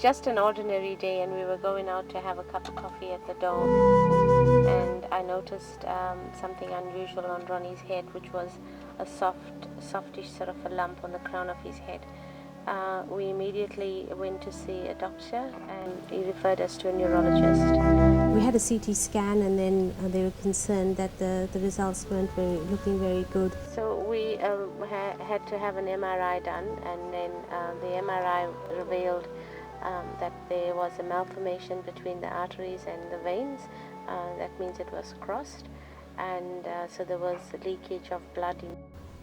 just an ordinary day, and we were going out to have a cup of coffee at the Dome, and I noticed something unusual on Ronnie's head, which was a softish sort of a lump on the crown of his head. We immediately went to see a doctor, and he referred us to a neurologist. We had a CT scan, and then they were concerned that the results weren't looking very good. So we had to have an MRI done, and then the MRI revealed that there was a malformation between the arteries and the veins. That means it was crossed, and so there was leakage of blood.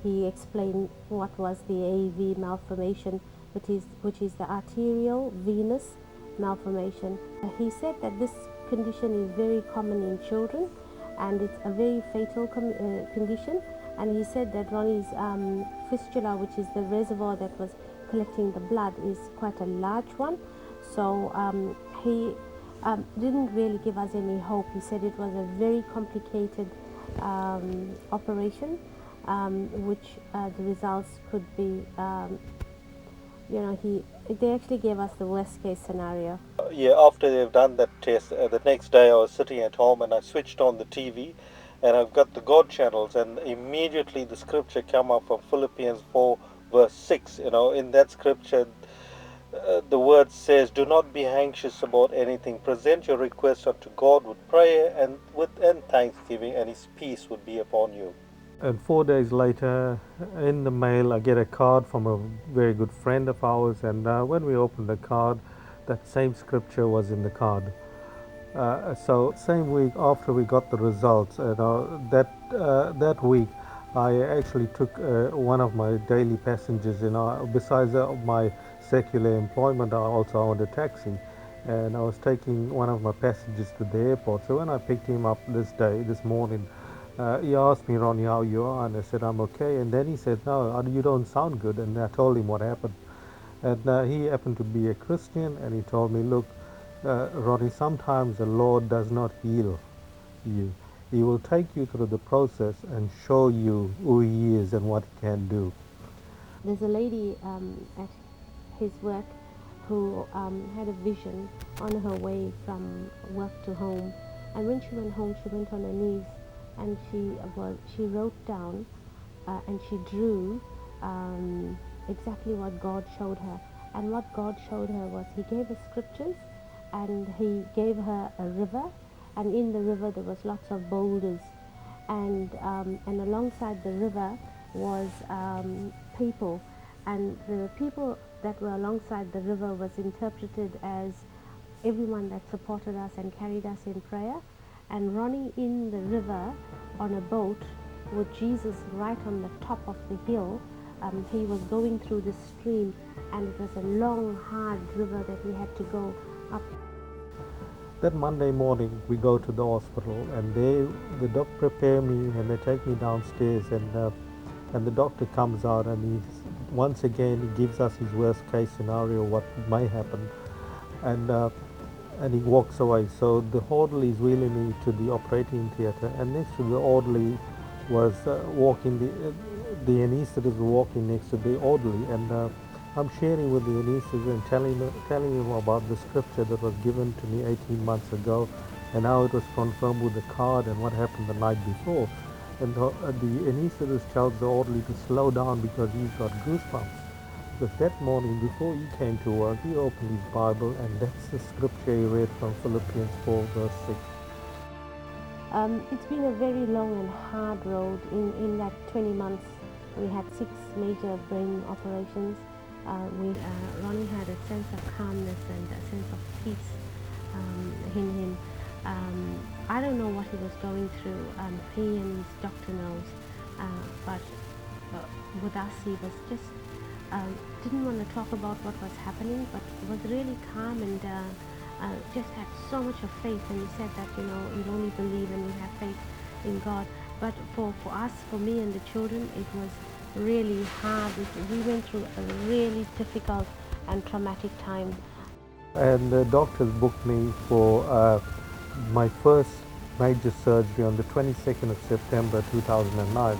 He explained what was the AV malformation, which is the arterial venous malformation. He said that this condition is very common in children, and it's a very fatal condition. And he said that Ronnie's fistula, which is the reservoir that was collecting the blood, is quite a large one. So he didn't really give us any hope. He said it was a very complicated operation, which the results could be, they actually gave us the worst case scenario. Yeah, after they've done that test, the next day I was sitting at home and I switched on the TV, and I've got the God channels, and immediately the scripture came up from Philippians 4 verse 6. In that scripture, the word says, "Do not be anxious about anything. Present your requests unto God with prayer and thanksgiving, and His peace would be upon you." And 4 days later, in the mail, I get a card from a very good friend of ours, and when we opened the card, that same scripture was in the card. So same week after we got the results, that week, I actually took one of my daily passengers. Besides my secular employment, I also owned a taxi, and I was taking one of my passengers to the airport. So when I picked him up this morning, he asked me, "Ronnie, how you are?" And I said, "I'm okay." And then he said, "No, you don't sound good." And I told him what happened. And he happened to be a Christian, and he told me, "Look, Ronnie, sometimes the Lord does not heal you. He will take you through the process and show you who He is and what He can do." There's a lady at his work who had a vision on her way from work to home, and when she went home, she went on her knees, and she wrote down and she drew exactly what God showed her. And what God showed her was He gave her scriptures, and He gave her a river, and in the river there was lots of boulders, and alongside the river was people, and the people that were alongside the river was interpreted as everyone that supported us and carried us in prayer. And Ronnie in the river on a boat with Jesus right on the top of the hill. He was going through the stream, and it was a long, hard river that we had to go up. That Monday morning, we go to the hospital, and the doctor prepare me, and they take me downstairs, and the doctor comes out, and once again he gives us his worst case scenario, what may happen, and he walks away. So the orderly is wheeling me to the operating theatre, and next to the orderly was walking the anaesthetist walking next to the orderly, and I'm sharing with the anaesthetist and telling him about the scripture that was given to me 18 months ago, and how it was confirmed with the card and what happened the night before. And the anaesthetist tells the orderly to slow down because he's got goosebumps. Because that morning, before he came to work, he opened his Bible, and that's the scripture he read from Philippians 4 verse 6. It's been a very long and hard road. In that 20 months, we had 6 major brain operations. Ronnie had a sense of calmness and a sense of peace in him. I don't know what he was going through. He and his doctor knows. But with us, he was just didn't want to talk about what was happening, but was really calm and just had so much of faith. And he said that, we only believe and we have faith in God. But for us, for me and the children, it was really hard. We went through a really difficult and traumatic time. And the doctors booked me for my first major surgery on the 22nd of September 2009.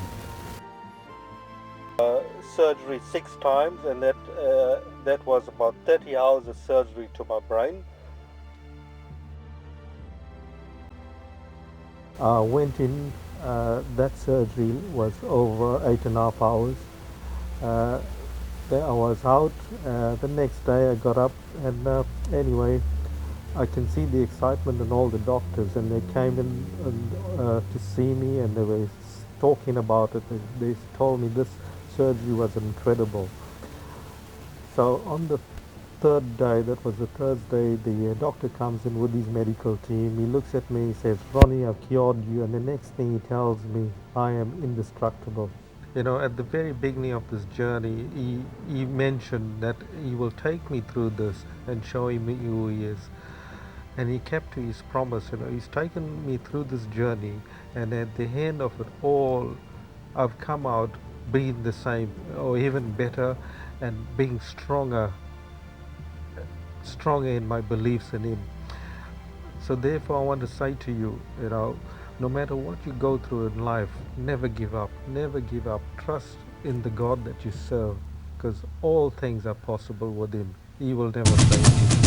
surgery 6 times, and that was about 30 hours of surgery to my brain. Went in. That surgery was over 8.5 hours. Uh, then I was out. The next day I got up, and anyway, I can see the excitement in all the doctors, and they came in to see me, and they were talking about it. They told me this surgery was incredible. So on the third day, that was the Thursday, the doctor comes in with his medical team. He looks at me, he says, "Ronnie, I've cured you," and the next thing he tells me, "I am indestructible." You know, at the very beginning of this journey, he mentioned that he will take me through this and show me who he is. And he kept to his promise. You know, he's taken me through this journey, and at the end of it all, I've come out being the same or even better, and being stronger in my beliefs in him. So therefore I want to say to you, you know, no matter what you go through in life, never give up. Never give up. Trust in the God that you serve, because all things are possible with him. He will never fail you.